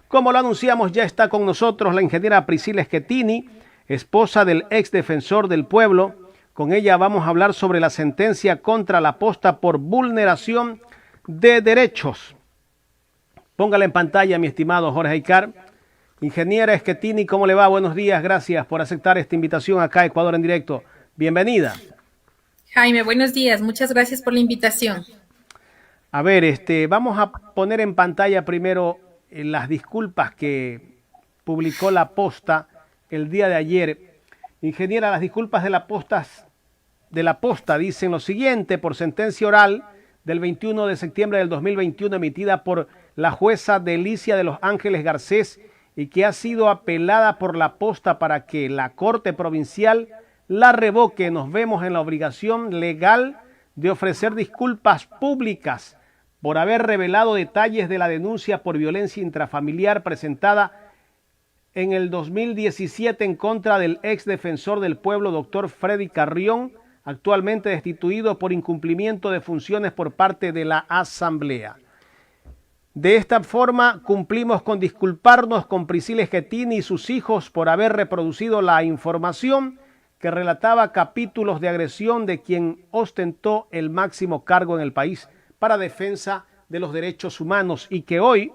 Como lo anunciamos, ya está con nosotros la ingeniera Priscila Schettini, esposa del ex defensor del pueblo. Con ella vamos a hablar sobre la sentencia contra la posta por vulneración de derechos. Póngala en pantalla, mi estimado Jorge Aycar. Ingeniera Schettini, ¿cómo le va? Buenos días, gracias por aceptar esta invitación acá a Ecuador en Directo. Bienvenida. Jaime, buenos días, muchas gracias por la invitación. A ver, vamos a poner en pantalla primero las disculpas que publicó la Posta el día de ayer. Ingeniera, las disculpas de la Posta dicen lo siguiente: por sentencia oral del 21 de septiembre del 2021 emitida por la jueza Delicia de los Ángeles Garcés y que ha sido apelada por la Posta para que la Corte Provincial la revoque, nos vemos en la obligación legal de ofrecer disculpas públicas por haber revelado detalles de la denuncia por violencia intrafamiliar presentada en el 2017 en contra del ex defensor del pueblo, doctor Freddy Carrión, actualmente destituido por incumplimiento de funciones por parte de la Asamblea. De esta forma, cumplimos con disculparnos con Priscila Schettini y sus hijos por haber reproducido la información que relataba capítulos de agresión de quien ostentó el máximo cargo en el país para defensa de los derechos humanos y que hoy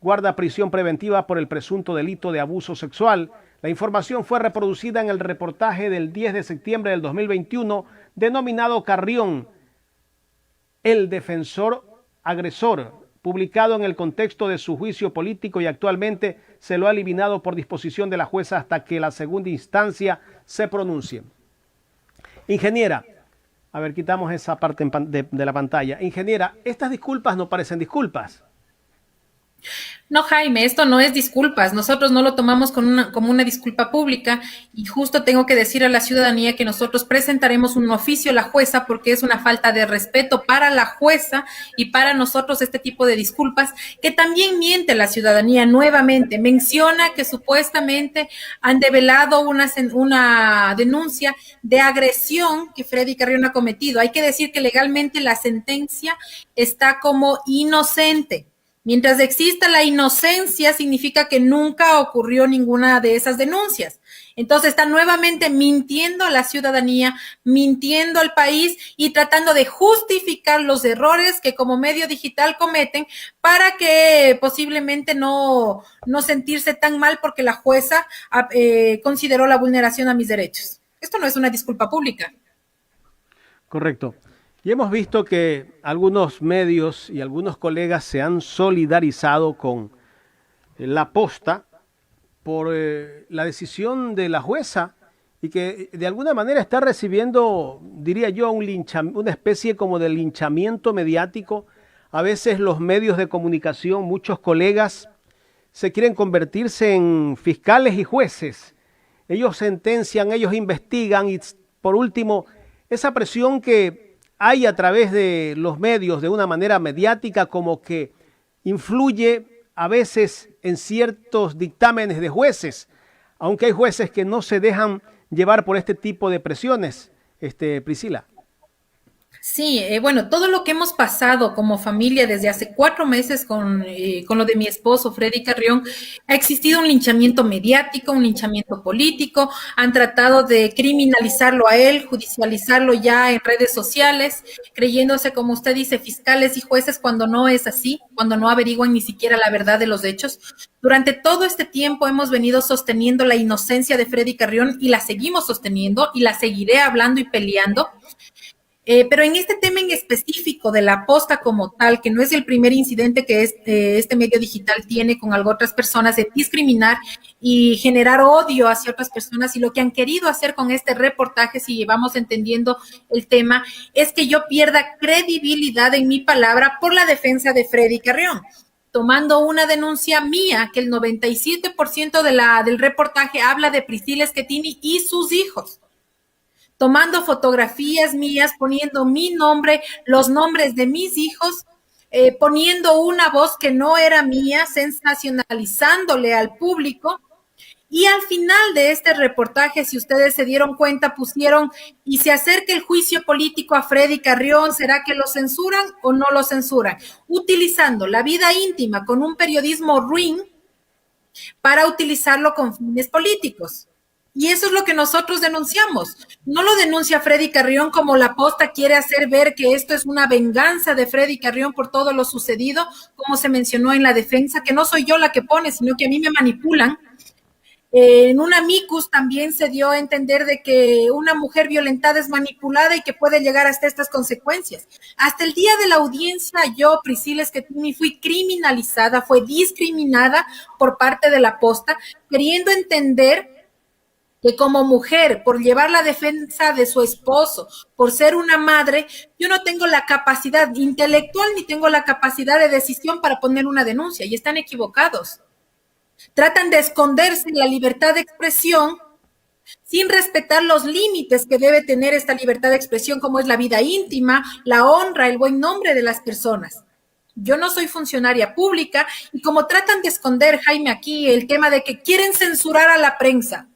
guarda prisión preventiva por el presunto delito de abuso sexual. La información fue reproducida en el reportaje del 10 de septiembre del 2021 denominado Carrión, el defensor agresor, publicado en el contexto de su juicio político y actualmente se lo ha eliminado por disposición de la jueza hasta que la segunda instancia se pronuncie. Ingeniera, a ver, quitamos esa parte de la pantalla. Ingeniera, estas disculpas no parecen disculpas. No, Jaime, esto no es disculpas. Nosotros no lo tomamos como una disculpa pública y justo tengo que decir a la ciudadanía que nosotros presentaremos un oficio a la jueza porque es una falta de respeto para la jueza y para nosotros este tipo de disculpas que también miente la ciudadanía nuevamente. Menciona que supuestamente han develado una denuncia de agresión que Freddy Carrión ha cometido. Hay que decir que legalmente la sentencia está como inocente. Mientras exista la inocencia, significa que nunca ocurrió ninguna de esas denuncias. Entonces está nuevamente mintiendo a la ciudadanía, mintiendo al país y tratando de justificar los errores que como medio digital cometen para que posiblemente no sentirse tan mal porque la jueza consideró la vulneración a mis derechos. Esto no es una disculpa pública. Correcto. Y hemos visto que algunos medios y algunos colegas se han solidarizado con la Posta por la decisión de la jueza y que de alguna manera está recibiendo, diría yo, una especie como de linchamiento mediático. A veces los medios de comunicación, muchos colegas se quieren convertirse en fiscales y jueces. Ellos sentencian, ellos investigan y por último, esa presión que hay a través de los medios de una manera mediática como que influye a veces en ciertos dictámenes de jueces, aunque hay jueces que no se dejan llevar por este tipo de presiones, Priscila. Sí, bueno, todo lo que hemos pasado como familia desde hace 4 meses con lo de mi esposo, Freddy Carrión, ha existido un linchamiento mediático, un linchamiento político, han tratado de criminalizarlo a él, judicializarlo ya en redes sociales, creyéndose, como usted dice, fiscales y jueces cuando no es así, cuando no averiguan ni siquiera la verdad de los hechos. Durante todo este tiempo hemos venido sosteniendo la inocencia de Freddy Carrión y la seguimos sosteniendo y la seguiré hablando y peleando. Pero en este tema en específico de la Posta como tal, que no es el primer incidente que este medio digital tiene con otras personas de discriminar y generar odio hacia otras personas, y lo que han querido hacer con este reportaje, si vamos entendiendo el tema, es que yo pierda credibilidad en mi palabra por la defensa de Freddy Carrión, tomando una denuncia mía, que el 97% del reportaje habla de Priscila Schettini y sus hijos, tomando fotografías mías, poniendo mi nombre, los nombres de mis hijos, poniendo una voz que no era mía, sensacionalizándole al público. Y al final de este reportaje, si ustedes se dieron cuenta, pusieron: y se acerca el juicio político a Freddy Carrión, ¿será que lo censuran o no lo censuran? Utilizando la vida íntima con un periodismo ruin, para utilizarlo con fines políticos. Y eso es lo que nosotros denunciamos. No lo denuncia Freddy Carrión como la posta quiere hacer ver que esto es una venganza de Freddy Carrión por todo lo sucedido, como se mencionó en la defensa, que no soy yo la que pone, sino que a mí me manipulan. En un amicus también se dio a entender de que una mujer violentada es manipulada y que puede llegar hasta estas consecuencias. Hasta el día de la audiencia, yo, Priscila Schettini, fui criminalizada, fue discriminada por parte de la posta, queriendo entender que como mujer, por llevar la defensa de su esposo, por ser una madre, yo no tengo la capacidad intelectual ni tengo la capacidad de decisión para poner una denuncia, y están equivocados. Tratan de esconderse la libertad de expresión sin respetar los límites que debe tener esta libertad de expresión, como es la vida íntima, la honra, el buen nombre de las personas. Yo no soy funcionaria pública y como tratan de esconder, Jaime, aquí el tema de que quieren censurar a la prensa.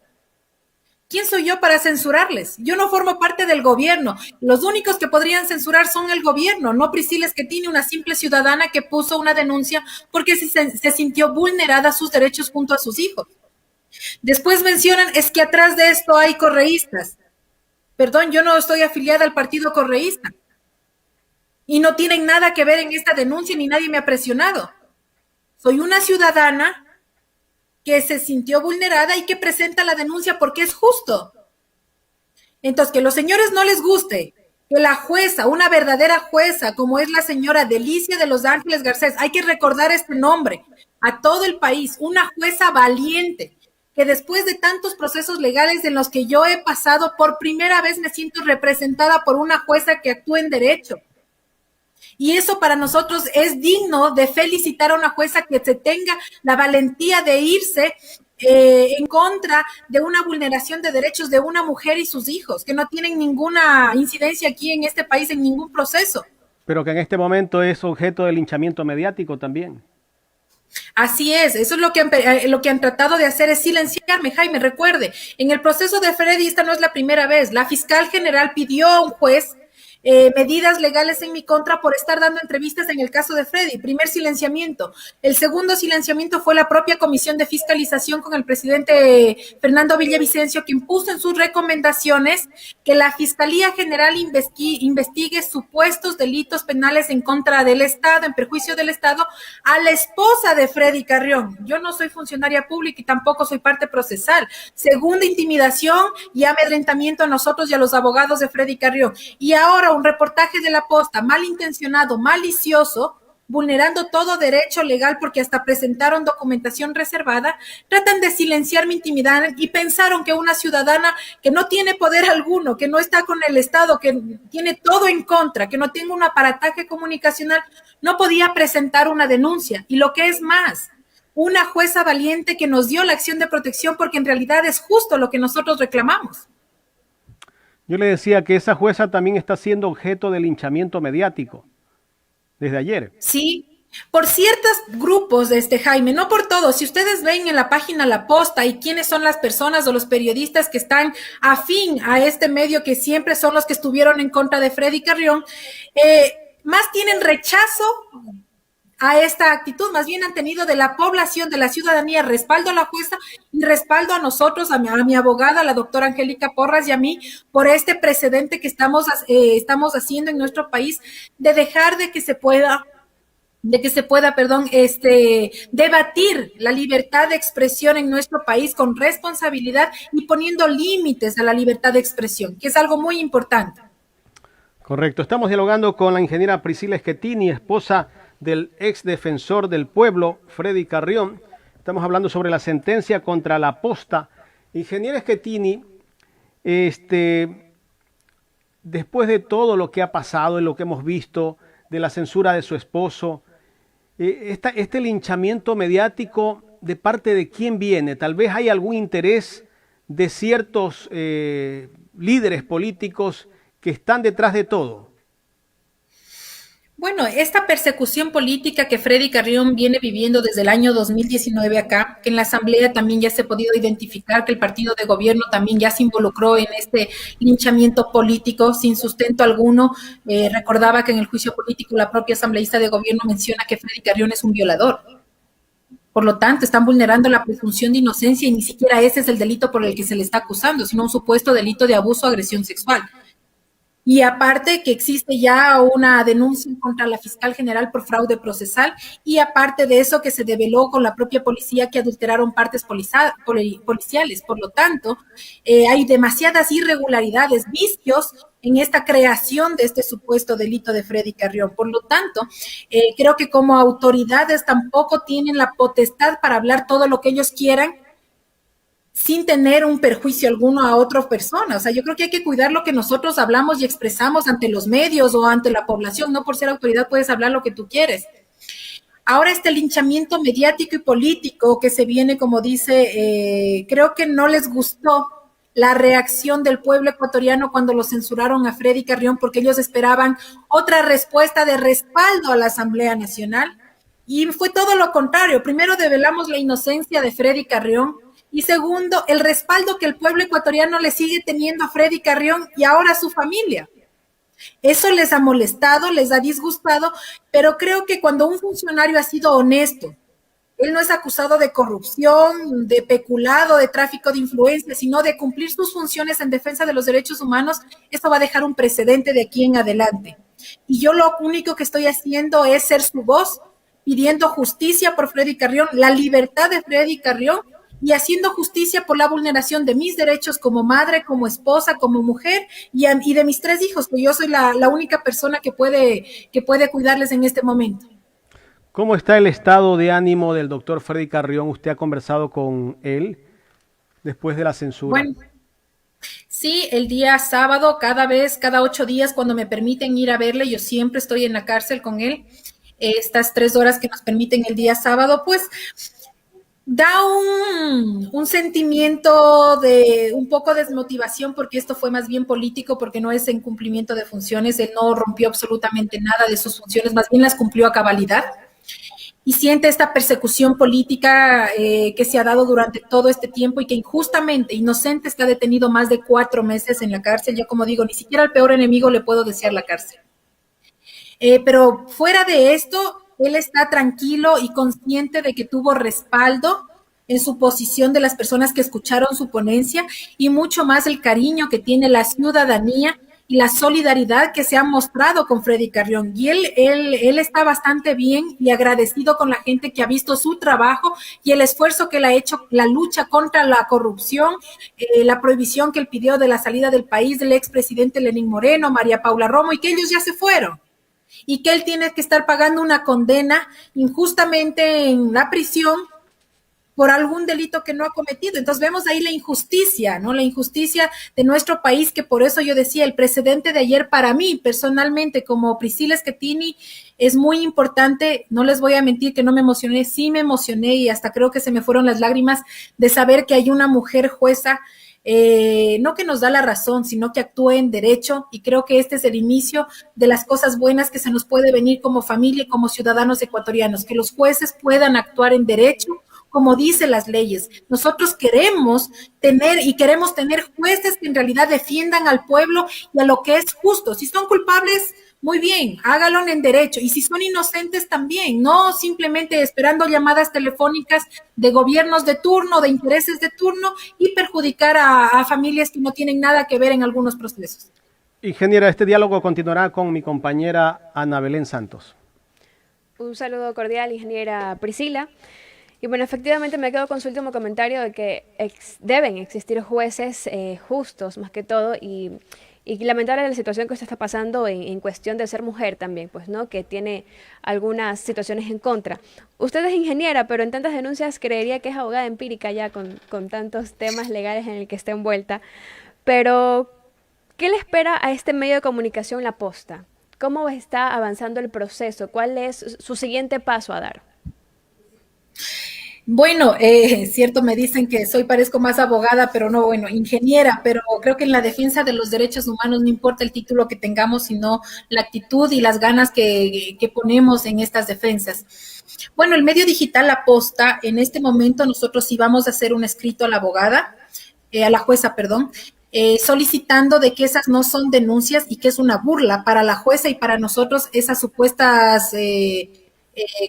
¿Quién soy yo para censurarles? Yo no formo parte del gobierno. Los únicos que podrían censurar son el gobierno, no Priscila Schettini, una simple ciudadana que puso una denuncia porque se sintió vulnerada sus derechos junto a sus hijos. Después mencionan, es que atrás de esto hay correístas. Perdón, yo no estoy afiliada al partido correísta. Y no tienen nada que ver en esta denuncia, ni nadie me ha presionado. Soy una ciudadana que se sintió vulnerada y que presenta la denuncia porque es justo. Entonces, que los señores no les guste, que la jueza, una verdadera jueza, como es la señora Delicia de los Ángeles Garcés, hay que recordar este nombre a todo el país, una jueza valiente, que después de tantos procesos legales en los que yo he pasado, por primera vez me siento representada por una jueza que actúa en derecho. Y eso para nosotros es digno de felicitar a una jueza que se tenga la valentía de irse en contra de una vulneración de derechos de una mujer y sus hijos, que no tienen ninguna incidencia aquí en este país en ningún proceso. Pero que en este momento es objeto de linchamiento mediático también. Así es, eso es lo que han tratado de hacer, es silenciarme. Jaime, recuerde, en el proceso de Freddy, esta no es la primera vez, la fiscal general pidió a un juez medidas legales en mi contra por estar dando entrevistas en el caso de Freddy. Primer silenciamiento. El segundo silenciamiento fue la propia comisión de fiscalización con el presidente Fernando Villavicencio, que impuso en sus recomendaciones que la Fiscalía General investigue supuestos delitos penales en contra del Estado, en perjuicio del Estado, a la esposa de Freddy Carrión. Yo no soy funcionaria pública y tampoco soy parte procesal. Segunda, intimidación y amedrentamiento a nosotros y a los abogados de Freddy Carrión. Y ahora un reportaje de la posta malintencionado, malicioso, vulnerando todo derecho legal porque hasta presentaron documentación reservada, tratan de silenciar mi intimidad y pensaron que una ciudadana que no tiene poder alguno, que no está con el Estado, que tiene todo en contra, que no tiene un aparataje comunicacional, no podía presentar una denuncia. Y lo que es más, una jueza valiente que nos dio la acción de protección porque en realidad es justo lo que nosotros reclamamos. Yo le decía que esa jueza también está siendo objeto de linchamiento mediático desde ayer. Sí, por ciertos grupos, Jaime, no por todos. Si ustedes ven en la página La Posta y quiénes son las personas o los periodistas que están afín a este medio, que siempre son los que estuvieron en contra de Freddy Carrión, más tienen rechazo a esta actitud, más bien han tenido de la población, de la ciudadanía, respaldo a la jueza y respaldo a nosotros, a mi abogada, la doctora Angélica Porras y a mí, por este precedente que estamos haciendo en nuestro país, de dejar de que se pueda, debatir la libertad de expresión en nuestro país con responsabilidad y poniendo límites a la libertad de expresión, que es algo muy importante. Correcto. Estamos dialogando con la ingeniera Priscila Schettini, esposa del ex defensor del pueblo, Freddy Carrión. Estamos hablando sobre la sentencia contra la posta. Ingeniera Schettini, después de todo lo que ha pasado y lo que hemos visto, de la censura de su esposo, este linchamiento mediático, ¿de parte de quién viene? Tal vez hay algún interés de ciertos líderes políticos que están detrás de todo. Bueno, esta persecución política que Freddy Carrión viene viviendo desde el año 2019 acá, que en la Asamblea también ya se ha podido identificar que el partido de gobierno también ya se involucró en este linchamiento político sin sustento alguno. Recordaba que en el juicio político la propia asambleísta de gobierno menciona que Freddy Carrión es un violador. Por lo tanto, están vulnerando la presunción de inocencia y ni siquiera ese es el delito por el que se le está acusando, sino un supuesto delito de abuso o agresión sexual. Y aparte que existe ya una denuncia contra la fiscal general por fraude procesal y aparte de eso que se develó con la propia policía que adulteraron partes policiales. Por lo tanto, hay demasiadas irregularidades, vicios en esta creación de este supuesto delito de Freddy Carrión. Por lo tanto, creo que como autoridades tampoco tienen la potestad para hablar todo lo que ellos quieran sin tener un perjuicio alguno a otra persona. O sea, yo creo que hay que cuidar lo que nosotros hablamos y expresamos ante los medios o ante la población. No por ser autoridad puedes hablar lo que tú quieres. Ahora este linchamiento mediático y político que se viene, como dice, creo que no les gustó la reacción del pueblo ecuatoriano cuando lo censuraron a Freddy Carrión porque ellos esperaban otra respuesta de respaldo a la Asamblea Nacional y fue todo lo contrario. Primero develamos la inocencia de Freddy Carrión y segundo, el respaldo que el pueblo ecuatoriano le sigue teniendo a Freddy Carrión y ahora a su familia. Eso les ha molestado, les ha disgustado, pero creo que cuando un funcionario ha sido honesto, él no es acusado de corrupción, de peculado, de tráfico de influencia, sino de cumplir sus funciones en defensa de los derechos humanos, esto va a dejar un precedente de aquí en adelante. Y yo lo único que estoy haciendo es ser su voz, pidiendo justicia por Freddy Carrión, la libertad de Freddy Carrión, y haciendo justicia por la vulneración de mis derechos como madre, como esposa, como mujer y de mis 3 hijos, que yo soy la única persona que puede cuidarles en este momento. ¿Cómo está el estado de ánimo del doctor Freddy Carrión? ¿Usted ha conversado con él después de la censura? Bueno, sí, el día sábado, cada 8 días, cuando me permiten ir a verle, yo siempre estoy en la cárcel con él. Estas 3 horas que nos permiten el día sábado, pues da un sentimiento de un poco de desmotivación porque esto fue más bien político, porque no es en cumplimiento de funciones, él no rompió absolutamente nada de sus funciones, más bien las cumplió a cabalidad y siente esta persecución política que se ha dado durante todo este tiempo y que injustamente, inocente, está detenido más de 4 meses en la cárcel. Yo como digo, ni siquiera al peor enemigo le puedo desear la cárcel. Pero fuera de esto, él está tranquilo y consciente de que tuvo respaldo en su posición de las personas que escucharon su ponencia y mucho más el cariño que tiene la ciudadanía y la solidaridad que se ha mostrado con Freddy Carrión. Y él está bastante bien y agradecido con la gente que ha visto su trabajo y el esfuerzo que él ha hecho, la lucha contra la corrupción, la prohibición que él pidió de la salida del país del expresidente Lenín Moreno, María Paula Romo, y que ellos ya se fueron. Y que él tiene que estar pagando una condena injustamente en la prisión por algún delito que no ha cometido. Entonces vemos ahí la injusticia, ¿no? La injusticia de nuestro país, que por eso yo decía, el precedente de ayer para mí, personalmente, como Priscila Schettini, es muy importante. No les voy a mentir que no me emocioné, sí me emocioné y hasta creo que se me fueron las lágrimas de saber que hay una mujer jueza, no que nos da la razón, sino que actúe en derecho, y creo que este es el inicio de las cosas buenas que se nos puede venir como familia y como ciudadanos ecuatorianos, que los jueces puedan actuar en derecho, como dicen las leyes. Nosotros queremos tener jueces que en realidad defiendan al pueblo y a lo que es justo. Si son culpables, muy bien, hágalo en derecho. Y si son inocentes también, no simplemente esperando llamadas telefónicas de gobiernos de turno, de intereses de turno y perjudicar a familias que no tienen nada que ver en algunos procesos. Ingeniera, este diálogo continuará con mi compañera Ana Belén Santos. Un saludo cordial, ingeniera Priscila. Y bueno, efectivamente me quedo con su último comentario de que deben existir jueces justos más que todo y lamentable la situación que usted está pasando en cuestión de ser mujer también, pues, ¿no? Que tiene algunas situaciones en contra. Usted es ingeniera, pero en tantas denuncias creería que es abogada empírica ya con tantos temas legales en el que está envuelta. Pero, ¿qué le espera a este medio de comunicación La Posta? ¿Cómo está avanzando el proceso? ¿Cuál es su siguiente paso a dar? Bueno, cierto, me dicen que parezco más abogada, pero no, bueno, ingeniera, pero creo que en la defensa de los derechos humanos no importa el título que tengamos, sino la actitud y las ganas que ponemos en estas defensas. Bueno, el medio digital La Posta, en este momento nosotros sí vamos a hacer un escrito a la abogada, a la jueza, perdón, solicitando de que esas no son denuncias y que es una burla para la jueza y para nosotros esas supuestas,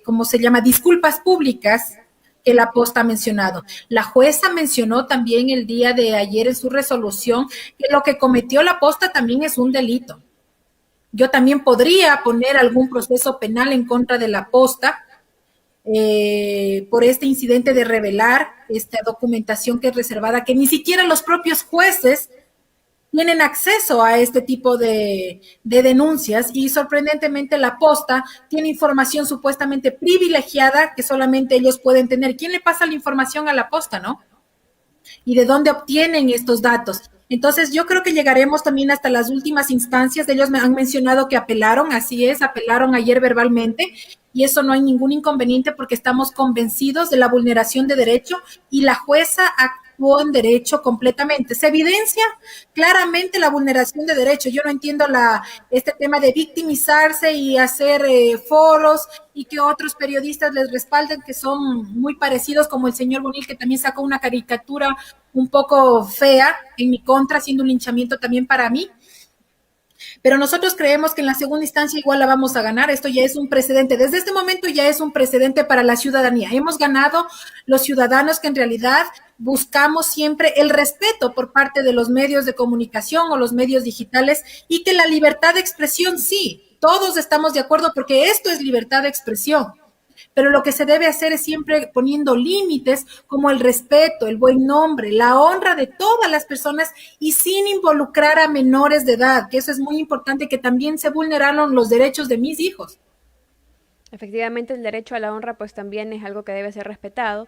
¿cómo se llama?, disculpas públicas, que la posta ha mencionado. La jueza mencionó también el día de ayer en su resolución que lo que cometió la posta también es un delito. Yo también podría poner algún proceso penal en contra de la posta por este incidente de revelar esta documentación que es reservada, que ni siquiera los propios jueces tienen acceso a este tipo de denuncias y sorprendentemente la posta tiene información supuestamente privilegiada que solamente ellos pueden tener. ¿Quién le pasa la información a la posta, no? ¿Y de dónde obtienen estos datos? Entonces, yo creo que llegaremos también hasta las últimas instancias. Ellos me han mencionado que apelaron, así es, apelaron ayer verbalmente, y eso no hay ningún inconveniente porque estamos convencidos de la vulneración de derecho y la jueza actuó en derecho completamente. Se evidencia claramente la vulneración de derecho. Yo no entiendo este tema de victimizarse y hacer foros y que otros periodistas les respalden, que son muy parecidos, como el señor Bonil, que también sacó una caricatura un poco fea en mi contra, haciendo un linchamiento también para mí. Pero nosotros creemos que en la segunda instancia igual la vamos a ganar. Esto ya es un precedente. Desde este momento ya es un precedente para la ciudadanía. Hemos ganado los ciudadanos que en realidad buscamos siempre el respeto por parte de los medios de comunicación o los medios digitales y que la libertad de expresión, sí, todos estamos de acuerdo porque esto es libertad de expresión. Pero lo que se debe hacer es siempre poniendo límites como el respeto, el buen nombre, la honra de todas las personas y sin involucrar a menores de edad, que eso es muy importante, que también se vulneraron los derechos de mis hijos. Efectivamente, el derecho a la honra pues también es algo que debe ser respetado.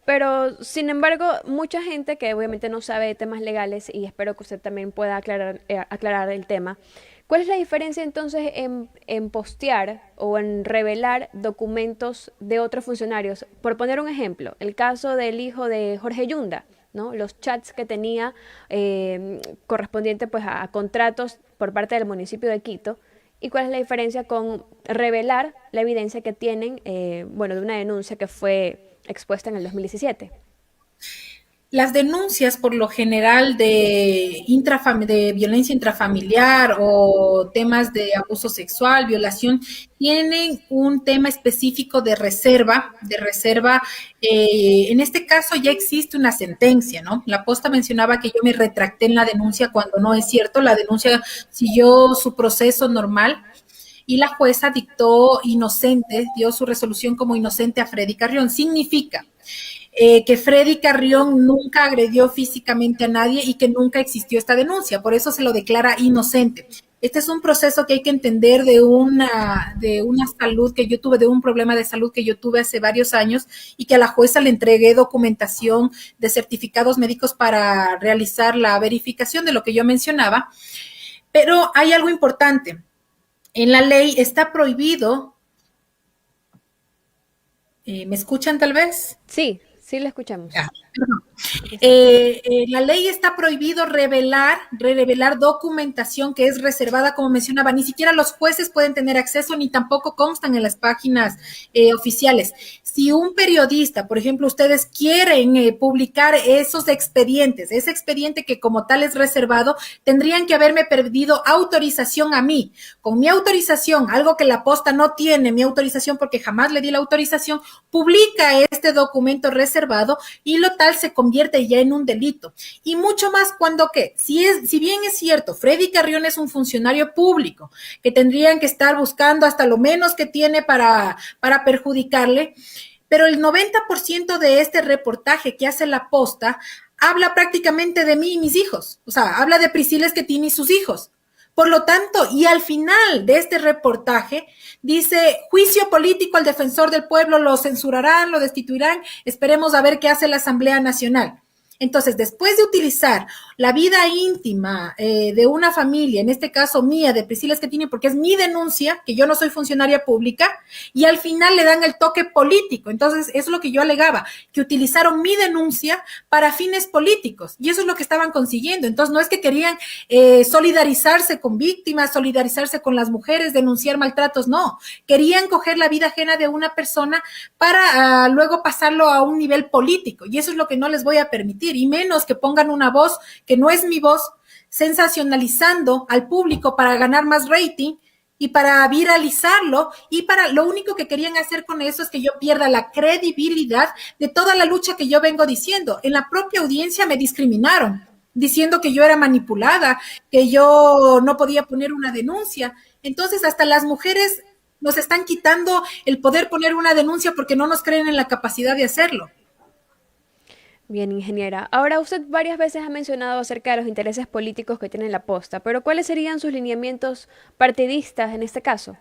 Pero, sin embargo, mucha gente que obviamente no sabe de temas legales, y espero que usted también pueda aclarar el tema, ¿cuál es la diferencia entonces en postear o en revelar documentos de otros funcionarios? Por poner un ejemplo, el caso del hijo de Jorge Yunda, ¿no? Los chats que tenía correspondiente pues a contratos por parte del municipio de Quito. ¿Y cuál es la diferencia con revelar la evidencia que tienen, de una denuncia que fue expuesta en el 2017? Las denuncias por lo general de violencia intrafamiliar o temas de abuso sexual, violación, tienen un tema específico de reserva. En este caso ya existe una sentencia, ¿no? La posta mencionaba que yo me retracté en la denuncia cuando no es cierto. La denuncia siguió su proceso normal y la jueza dio su resolución como inocente a Freddy Carrión. Significa que Freddy Carrión nunca agredió físicamente a nadie y que nunca existió esta denuncia, por eso se lo declara inocente. Este es un proceso que hay que entender de una salud que yo tuve, de un problema de salud que yo tuve hace varios años y que a la jueza le entregué documentación de certificados médicos para realizar la verificación de lo que yo mencionaba. Pero hay algo importante. En la ley está prohibido. ¿Me escuchan tal vez? Sí, sí le escuchamos. La ley está prohibido revelar documentación que es reservada, como mencionaba. Ni siquiera los jueces pueden tener acceso, ni tampoco constan en las páginas oficiales. Si un periodista, por ejemplo, ustedes quieren publicar esos expedientes, ese expediente que como tal es reservado, tendrían que haberme pedido autorización a mí. Con mi autorización, algo que la posta no tiene, mi autorización, porque jamás le di la autorización, publica este documento reservado y lo tal se convierte ya en un delito. Y mucho más cuando si bien es cierto, Freddy Carrión es un funcionario público, que tendrían que estar buscando hasta lo menos que tiene para perjudicarle, pero el 90% de este reportaje que hace la posta habla prácticamente de mí y mis hijos. O sea, habla de Priscila Schettini y sus hijos. Por lo tanto, y al final de este reportaje dice: juicio político al defensor del pueblo, lo censurarán, lo destituirán, esperemos a ver qué hace la Asamblea Nacional. Entonces, después de utilizar la vida íntima de una familia, en este caso mía, de Priscila Schettini, porque es mi denuncia, que yo no soy funcionaria pública, y al final le dan el toque político. Entonces, es lo que yo alegaba, que utilizaron mi denuncia para fines políticos, y eso es lo que estaban consiguiendo. Entonces, no es que querían solidarizarse con víctimas, solidarizarse con las mujeres, denunciar maltratos, no. Querían coger la vida ajena de una persona para luego pasarlo a un nivel político, y eso es lo que no les voy a permitir. Y menos que pongan una voz que no es mi voz, sensacionalizando al público para ganar más rating, y para viralizarlo, y para lo único que querían hacer con eso es que yo pierda la credibilidad de toda la lucha que yo vengo diciendo. En la propia audiencia me discriminaron, diciendo que yo era manipulada, que yo no podía poner una denuncia. Entonces, hasta las mujeres nos están quitando el poder poner una denuncia porque no nos creen en la capacidad de hacerlo. Bien, ingeniera. Ahora usted varias veces ha mencionado acerca de los intereses políticos que tiene la Posta, pero ¿cuáles serían sus lineamientos partidistas en este caso?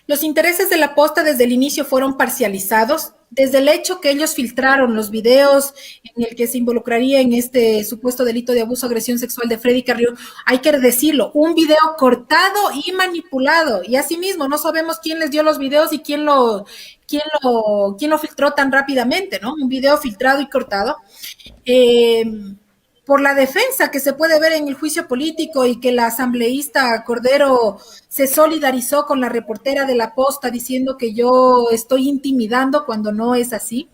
Los intereses de la Posta desde el inicio fueron parcializados, desde el hecho que ellos filtraron los videos en el que se involucraría en este supuesto delito de abuso o agresión sexual de Freddy Carrión. Hay que decirlo, un video cortado y manipulado, y asimismo no sabemos quién les dio los videos y quién lo filtró tan rápidamente, ¿no? Un video filtrado y cortado. Por la defensa que se puede ver en el juicio político y que la asambleísta Cordero se solidarizó con la reportera de La Posta diciendo que yo estoy intimidando cuando no es así.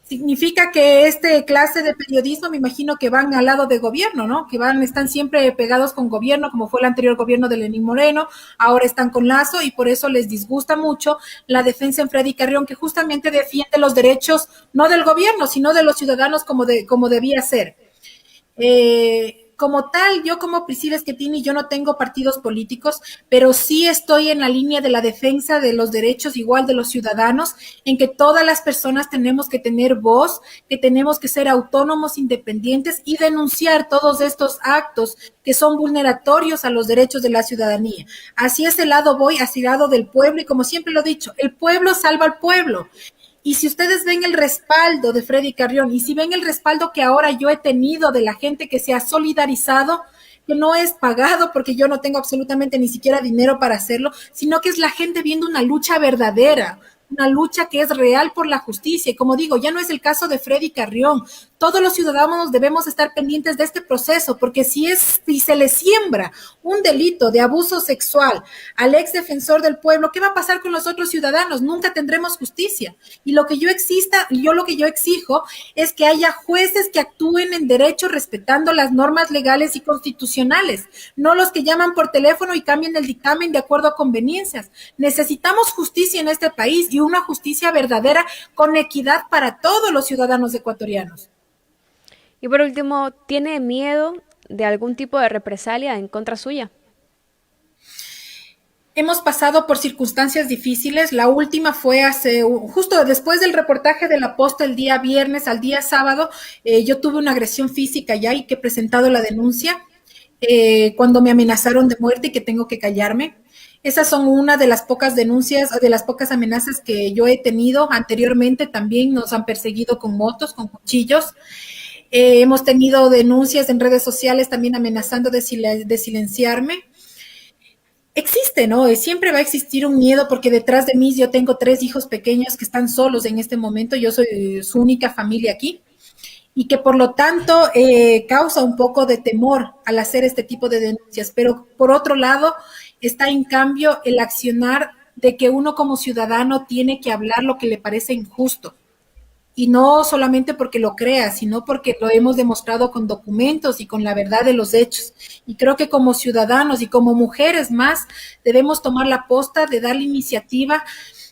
Significa que este clase de periodismo, me imagino que van al lado de gobierno, ¿no? Que están siempre pegados con gobierno, como fue el anterior gobierno de Lenín Moreno, ahora están con Lazo y por eso les disgusta mucho la defensa en Freddy Carrión, que justamente defiende los derechos no del gobierno, sino de los ciudadanos como debía ser. Como tal, yo como Priscila Schettini, yo no tengo partidos políticos, pero sí estoy en la línea de la defensa de los derechos igual de los ciudadanos, en que todas las personas tenemos que tener voz, que tenemos que ser autónomos, independientes y denunciar todos estos actos que son vulneratorios a los derechos de la ciudadanía. Así es el lado voy, hacia el lado del pueblo y como siempre lo he dicho, el pueblo salva al pueblo. Y si ustedes ven el respaldo de Freddy Carrión y si ven el respaldo que ahora yo he tenido de la gente que se ha solidarizado, que no es pagado porque yo no tengo absolutamente ni siquiera dinero para hacerlo, sino que es la gente viendo una lucha verdadera, una lucha que es real por la justicia. Y como digo, ya no es el caso de Freddy Carrión. Todos los ciudadanos debemos estar pendientes de este proceso, porque si se le siembra un delito de abuso sexual al ex defensor del pueblo, ¿qué va a pasar con los otros ciudadanos? Nunca tendremos justicia. Y lo que yo exijo es que haya jueces que actúen en derecho respetando las normas legales y constitucionales, no los que llaman por teléfono y cambian el dictamen de acuerdo a conveniencias. Necesitamos justicia en este país y una justicia verdadera con equidad para todos los ciudadanos ecuatorianos. Y por último, ¿tiene miedo de algún tipo de represalia en contra suya? Hemos pasado por circunstancias difíciles. La última fue justo después del reportaje de La Posta el día viernes al día sábado. Yo tuve una agresión física ya y que he presentado la denuncia cuando me amenazaron de muerte y que tengo que callarme. Esas son una de las pocas denuncias, de las pocas amenazas que yo he tenido. Anteriormente también nos han perseguido con motos, con cuchillos. Hemos tenido denuncias en redes sociales también amenazando de silenciarme. Existe, ¿no? Siempre va a existir un miedo porque detrás de mí yo tengo 3 hijos pequeños que están solos en este momento. Yo soy su única familia aquí y que por lo tanto causa un poco de temor al hacer este tipo de denuncias. Pero por otro lado está en cambio el accionar de que uno como ciudadano tiene que hablar lo que le parece injusto. Y no solamente porque lo crea, sino porque lo hemos demostrado con documentos y con la verdad de los hechos. Y creo que como ciudadanos y como mujeres más debemos tomar la posta de dar la iniciativa,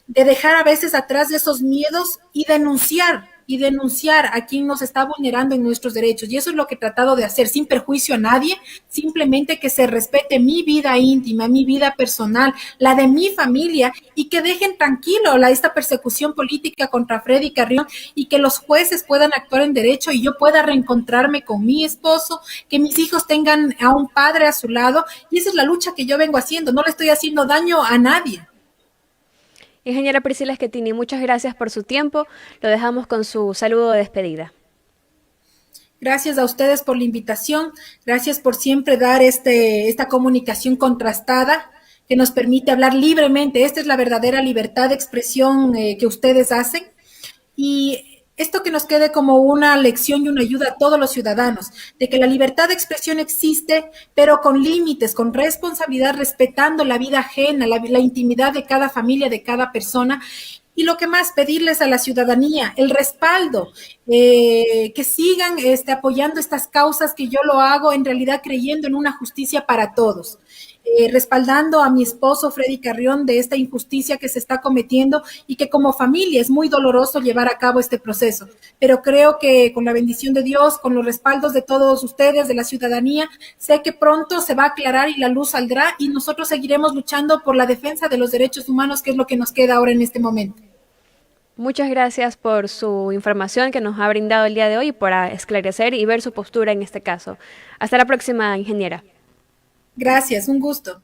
de dejar a veces atrás de esos miedos y denunciar a quien nos está vulnerando en nuestros derechos. Y eso es lo que he tratado de hacer, sin perjuicio a nadie, simplemente que se respete mi vida íntima, mi vida personal, la de mi familia, y que dejen tranquilo esta persecución política contra Freddy Carrión y que los jueces puedan actuar en derecho y yo pueda reencontrarme con mi esposo, que mis hijos tengan a un padre a su lado. Y esa es la lucha que yo vengo haciendo, no le estoy haciendo daño a nadie. Ingeniera Priscila Schettini, muchas gracias por su tiempo. Lo dejamos con su saludo de despedida. Gracias a ustedes por la invitación. Gracias por siempre dar esta comunicación contrastada que nos permite hablar libremente. Esta es la verdadera libertad de expresión que ustedes hacen. Y esto que nos quede como una lección y una ayuda a todos los ciudadanos, de que la libertad de expresión existe, pero con límites, con responsabilidad, respetando la vida ajena, la intimidad de cada familia, de cada persona. Y lo que más, pedirles a la ciudadanía el respaldo, que sigan apoyando estas causas, que yo lo hago en realidad creyendo en una justicia para todos. respaldando a mi esposo Freddy Carrión de esta injusticia que se está cometiendo y que como familia es muy doloroso llevar a cabo este proceso. Pero creo que con la bendición de Dios, con los respaldos de todos ustedes, de la ciudadanía, sé que pronto se va a aclarar y la luz saldrá y nosotros seguiremos luchando por la defensa de los derechos humanos, que es lo que nos queda ahora en este momento. Muchas gracias por su información que nos ha brindado el día de hoy y por esclarecer y ver su postura en este caso. Hasta la próxima, ingeniera. Gracias, un gusto.